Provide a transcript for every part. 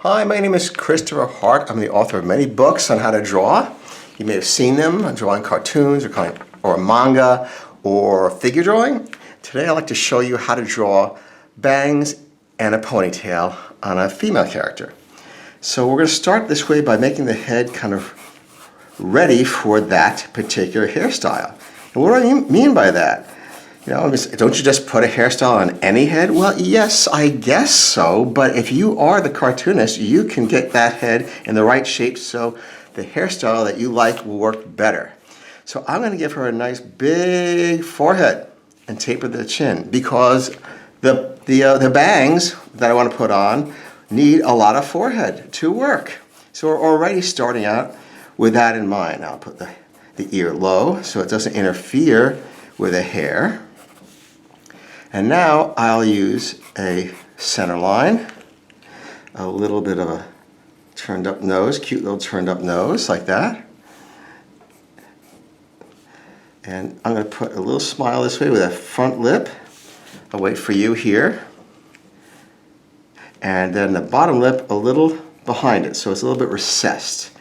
Hi, my name is Christopher Hart. I'm the author of many books on how to draw. You may have seen them. I'm drawing cartoons or manga or figure drawing. Today I'd like to show you how to draw bangs and a ponytail on a female character. So we're going to start this way by making the head kind of ready for that particular hairstyle. And what do I mean by that? You know, don't you just put a hairstyle on any head? Well, yes, I guess so, but if you are the cartoonist, you can get that head in the right shape so the hairstyle that you like will work better. So I'm going to give her a nice big forehead and taper the chin because the bangs that I want to put on need a lot of forehead to work. So we're already starting out with that in mind. I'll put the ear low so it doesn't interfere with the hair. And now I'll use a center line, a little bit of a turned up nose, cute little turned up nose like that. And I'm going to put a little smile this way with a front lip. I'll wait for you here. And then the bottom lip a little behind it, so it's a little bit recessed.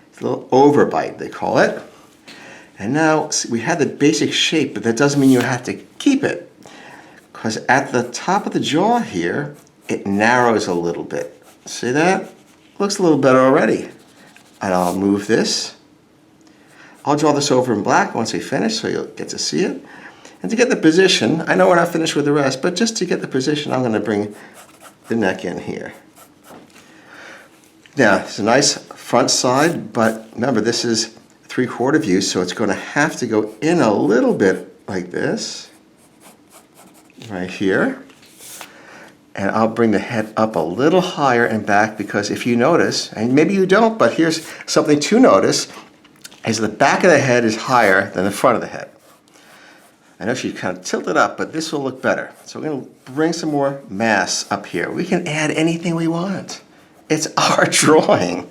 It's a little overbite, they call it. And now we have the basic shape, but that doesn't mean you have to keep it. Because at the top of the jaw here, it narrows a little bit. See that? Looks a little better already. And I'll move this. I'll draw this over in black once we finish so you'll get to see it. And to get the position, I know we're not finished with the rest, but just to get the position, I'm going to bring the neck in here. Now, it's a nice front side, but remember this is 3/4 view, so it's going to have to go in a little bit like this. Right here, and I'll bring the head up a little higher and back because if you notice, and maybe you don't, but here's something to notice, is the back of the head is higher than the front of the head. I know she's kind of tilted up, but this will look better. So we're going to bring some more mass up here. We can add anything we want. It's our drawing.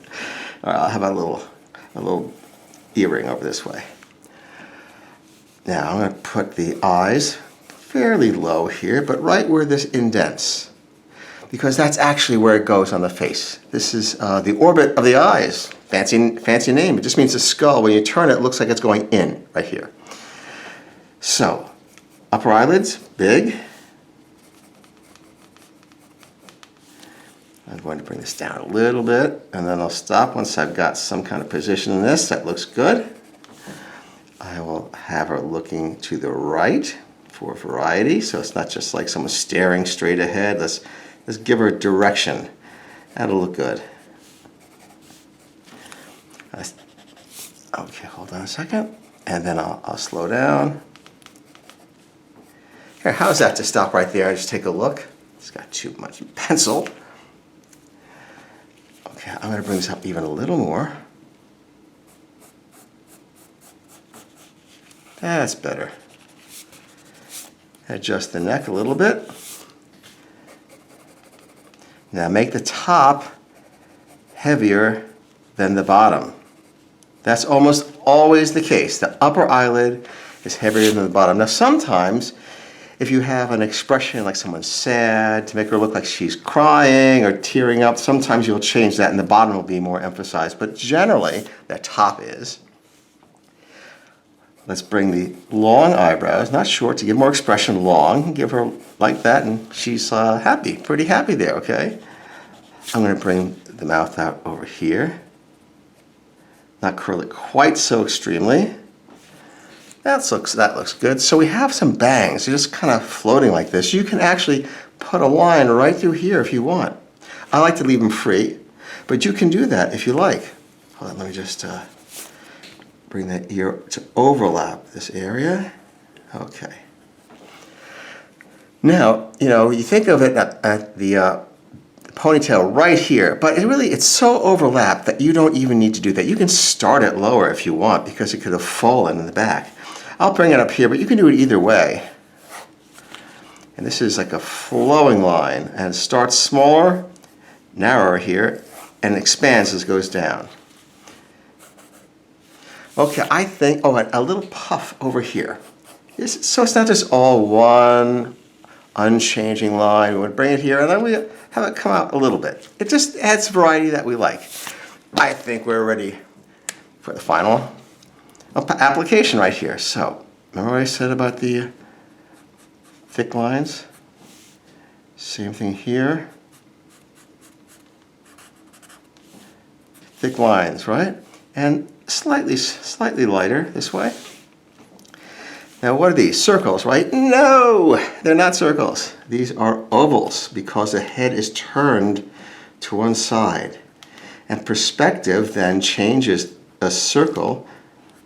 All right, I'll have a little earring over this way. Now I'm going to put the eyes fairly low here, but right where this indents, because that's actually where it goes on the face. This is the orbit of the eyes. Fancy name. It just means the skull. When you turn it, it looks like it's going in right here. So, upper eyelids, big. I'm going to bring this down a little bit, and then I'll stop once I've got some kind of position in this. That looks good. I will have her looking to the right for variety, so it's not just like someone staring straight ahead. Let's give her direction. That'll look good. Okay, hold on a second, and then I'll slow down. Here, how's that to stop right there and just take a look? It's got too much pencil. Okay, I'm going to bring this up even a little more. That's better. Adjust the neck a little bit. Now make the top heavier than the bottom. That's almost always the case. The upper eyelid is heavier than the bottom. Now sometimes if you have an expression like someone's sad, to make her look like she's crying or tearing up, sometimes you'll change that and the bottom will be more emphasized. But generally, the top is. Let's bring the long eyebrows, not short, to give more expression, long. Give her like that, and she's happy, pretty happy there, okay? I'm going to bring the mouth out over here. Not curl it quite so extremely. That looks good. So we have some bangs. They're just kind of floating like this. You can actually put a line right through here if you want. I like to leave them free, but you can do that if you like. Hold on, let me just bring that ear to overlap this area. Okay. Now, you know, you think of it at the ponytail right here, but it's so overlapped that you don't even need to do that. You can start it lower if you want because it could have fallen in the back. I'll bring it up here, but you can do it either way. And this is like a flowing line, and it starts smaller, narrower here, and expands as it goes down. Okay, I think, oh, and a little puff over here. So it's not just all one unchanging line. We would bring it here, and then we have it come out a little bit. It just adds variety that we like. I think we're ready for the final application right here. So, remember what I said about the thick lines? Same thing here. Thick lines, right? And slightly lighter this way. Now what are these? Circles, right? No, they're not circles. These are ovals because the head is turned to one side. And perspective then changes a circle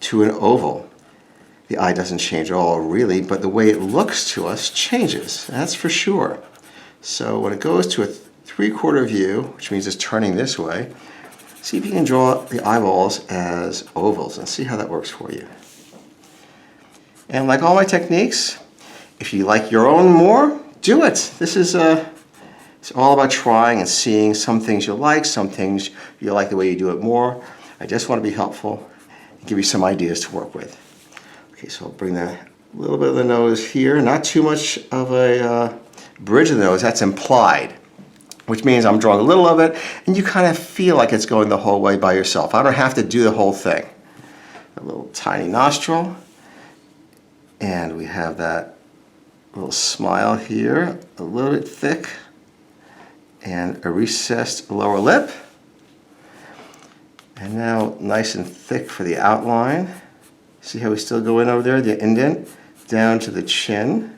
to an oval. The eye doesn't change at all really, but the way it looks to us changes, that's for sure. So when it goes to a 3/4 view, which means it's turning this way, see if you can draw the eyeballs as ovals and see how that works for you. And like all my techniques, if you like your own more, do it. This is it's all about trying and seeing. Some things you like, some things you like the way you do it more. I just want to be helpful and give you some ideas to work with. Okay, so I'll bring that a little bit of the nose here. Not too much of a bridge of the nose, that's implied, which means I'm drawing a little of it and you kind of feel like it's going the whole way by yourself. I don't have to do the whole thing. A little tiny nostril, and we have that little smile here, a little bit thick, and a recessed lower lip. And now nice and thick for the outline. See how we still go in over there, the indent, down to the chin.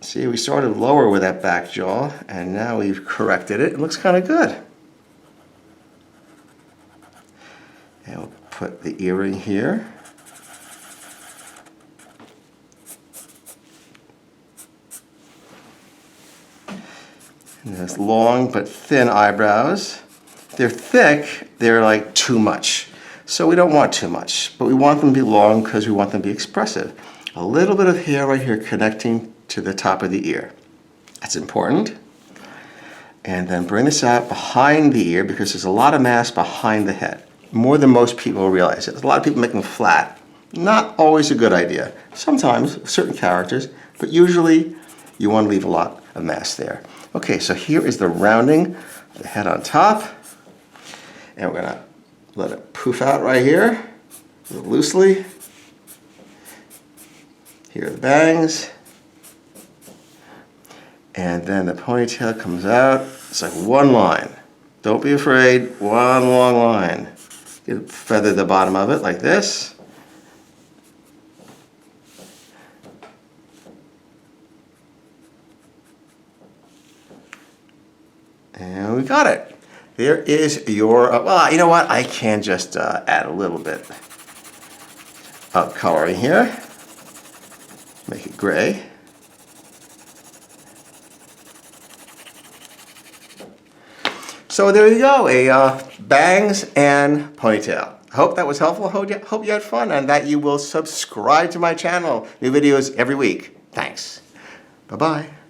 See, we started lower with that back jaw, and now we've corrected it. It looks kind of good. And we'll put the earring here. And there's long but thin eyebrows. They're thick, they're like too much. So we don't want too much, but we want them to be long because we want them to be expressive. A little bit of hair right here connecting to the top of the ear. That's important. And then bring this out behind the ear because there's a lot of mass behind the head. More than most people realize it. There's a lot of people make them flat. Not always a good idea. Sometimes, certain characters, but usually you want to leave a lot of mass there. Okay, so here is the rounding of the head on top. And we're gonna let it poof out right here, a little loosely. Here are the bangs. And then the ponytail comes out. It's like one line. Don't be afraid, one long line. You feather the bottom of it like this. And we got it. There is your, well, you know what? I can just add a little bit of coloring here. Make it gray. So there you go, a bangs and ponytail. I hope that was helpful. Hope you had fun and that you will subscribe to my channel. New videos every week. Thanks. Bye-bye.